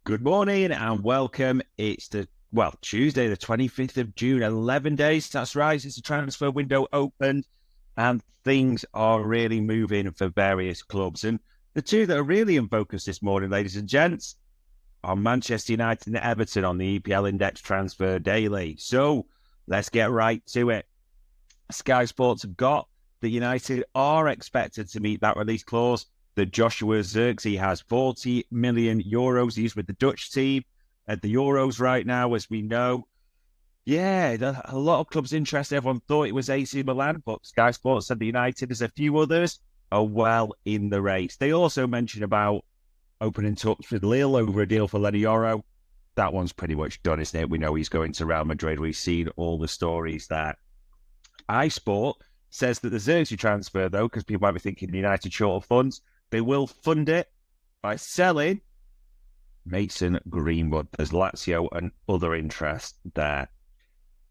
Good morning and welcome. It's Tuesday, the 25th of June, 11 days. That's right. It's the transfer window opened and things are really moving for various clubs. And the two that are really in focus this morning, ladies and gents, are Manchester United and Everton on the EPL Index Transfer Daily. So let's get right to it. Sky Sports have got that United are expected to meet that release clause that Joshua Zirkee has. 40 million euros. He's with the Dutch team at the Euros right now, as we know. Yeah, a lot of clubs interested. Everyone thought it was AC Milan, but Sky Sports said the United, as a few others, are well in the race. They also mentioned about opening talks with Lille over a deal for Lenny Yoro. That one's pretty much done, isn't it? We know he's going to Real Madrid. We've seen all the stories there. iSport says that the Zirkee transfer, though, because people might be thinking United short of funds, they will fund it by selling Mason Greenwood. There's Lazio and other interest there.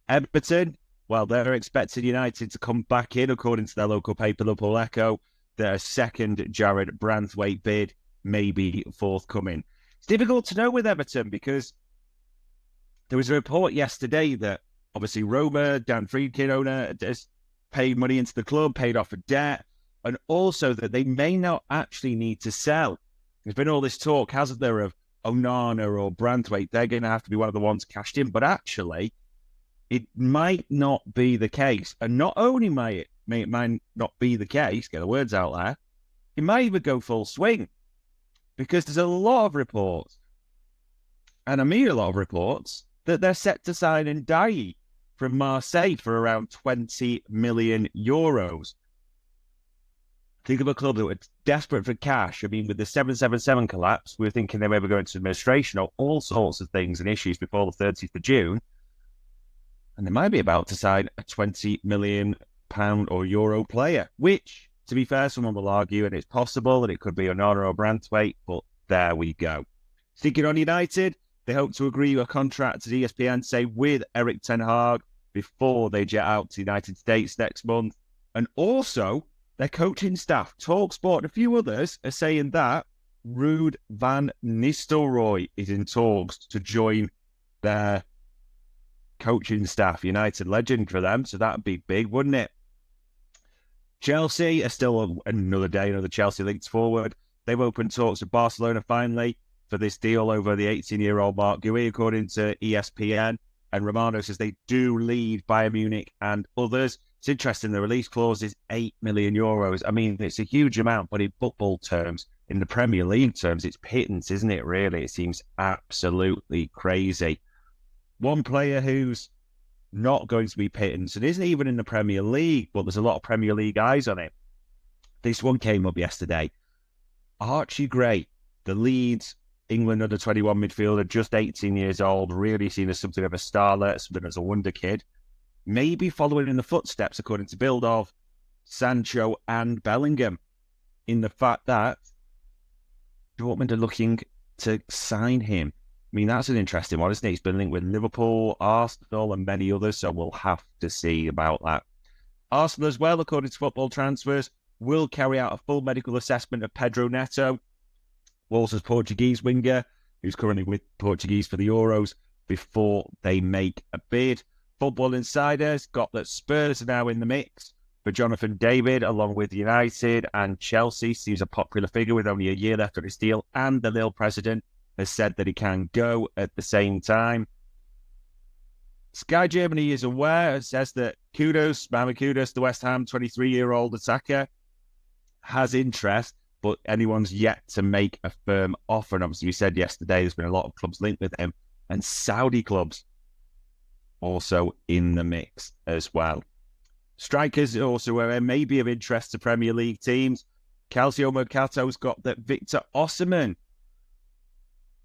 Everton, well, they're expecting United to come back in, according to their local paper, Liverpool Echo. Their second Jared Branthwaite bid may be forthcoming. It's difficult to know with Everton because there was a report yesterday that obviously Roma, Dan Friedkin owner, has paid money into the club, paid off a debt, and also that they may not actually need to sell. There's been all this talk, hasn't there, of Onana or Branthwaite. They're going to have to be one of the ones cashed in, but actually, it might not be the case. And not only might it not be the case, get the words out there, it might even go full swing because there's a lot of reports, and I mean a lot of reports, that they're set to sign Ndiaye from Marseille for around 20 million euros. Think of a club that were desperate for cash. I mean, with the 777 collapse, we were thinking they may be going to administration or all sorts of things and issues before the 30th of June. And they might be about to sign a £20 million or euro player, which, to be fair, someone will argue, and it's possible that it could be Onana or Branthwaite, but there we go. Thinking on United, they hope to agree a contract, as ESPN say, with Erik ten Hag before they jet out to the United States next month. And also, their coaching staff, TalkSport, and a few others are saying that Ruud van Nistelrooy is in talks to join their coaching staff. United legend for them, so that'd be big, wouldn't it? Chelsea are still another day, another Chelsea linked forward. They've opened talks with Barcelona finally for this deal over the 18-year-old Mark Gui, according to ESPN. And Romano says they do lead Bayern Munich and others. It's interesting, the release clause is 8 million euros. I mean, it's a huge amount, but in football terms, in the Premier League terms, it's pittance, isn't it, really? It seems absolutely crazy. One player who's not going to be pittance and isn't even in the Premier League, but there's a lot of Premier League eyes on it. This one came up yesterday. Archie Gray, the Leeds England under-21 midfielder, just 18 years old, really seen as something of a starlet, something as a wonder kid. Maybe following in the footsteps, according to Bild, of Sancho and Bellingham, in the fact that Dortmund are looking to sign him. I mean, that's an interesting one, isn't it? He's been linked with Liverpool, Arsenal, and many others, so we'll have to see about that. Arsenal as well, according to Football Transfers, will carry out a full medical assessment of Pedro Neto, Wolves' Portuguese winger, who's currently with Portuguese for the Euros, before they make a bid. Football Insider's got that Spurs are now in the mix for Jonathan David, along with United and Chelsea. Seems a popular figure with only a year left on his deal, and the Lille president has said that he can go at the same time. Sky Germany is aware and says that Mohamed Kudus, the West Ham 23-year-old attacker, has interest, but anyone's yet to make a firm offer. And obviously, we said yesterday there's been a lot of clubs linked with him, and Saudi clubs also in the mix as well. Strikers also may be of interest to Premier League teams. Calcio Mercato's got that Victor Osimhen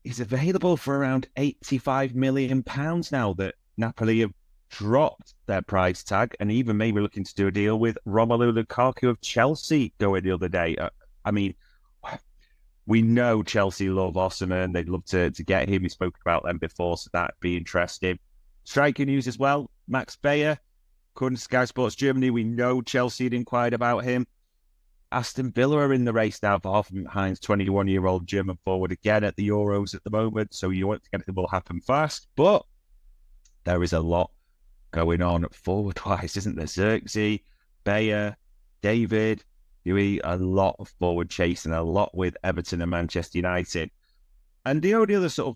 is available for around £85 million now, that Napoli have dropped their price tag and even maybe looking to do a deal with Romelu Lukaku of Chelsea going the other day. I mean, we know Chelsea love Osimhen. They'd love to get him. We spoke about them before, so that'd be interesting. Striker news as well. Max Bayer, according to Sky Sports Germany, we know Chelsea had inquired about him. Aston Villa are in the race now for Hoffenheim's 21-year-old German forward again at the Euros at the moment, so you won't think anything will happen fast. But there is a lot going on forward-wise, isn't there? Zirkee, Bayer, David, doing a lot of forward chasing, a lot with Everton and Manchester United. And the only other sort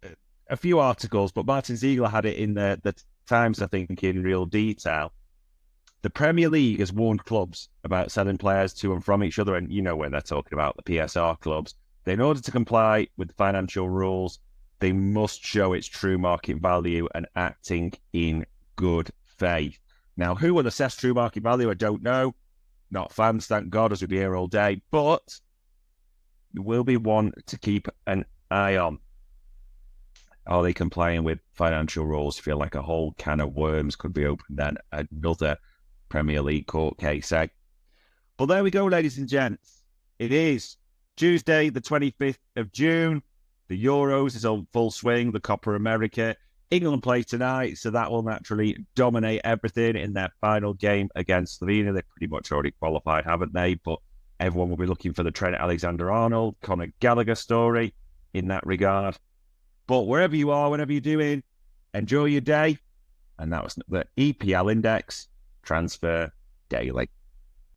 of a few articles, but Martin Ziegler had it in the Times, I think, in real detail. The Premier League has warned clubs about selling players to and from each other, and you know when they're talking about the PSR clubs. In order to comply with the financial rules, they must show its true market value and acting in good faith. Now, who will assess true market value? I don't know. Not fans, thank God, as we'll be here all day. But there will be one to keep an eye on. Are they complying with financial rules? Feel like a whole can of worms could be opened then. Another Premier League court case, eh? But there we go, ladies and gents. It is Tuesday, the 25th of June. The Euros is on full swing, the Copa America. England play tonight, so that will naturally dominate everything in their final game against Slovenia. They've pretty much already qualified, haven't they? But everyone will be looking for the Trent Alexander-Arnold, Conor Gallagher story in that regard. But wherever you are, whatever you're doing, enjoy your day. And that was the EPL Index Transfer Daily.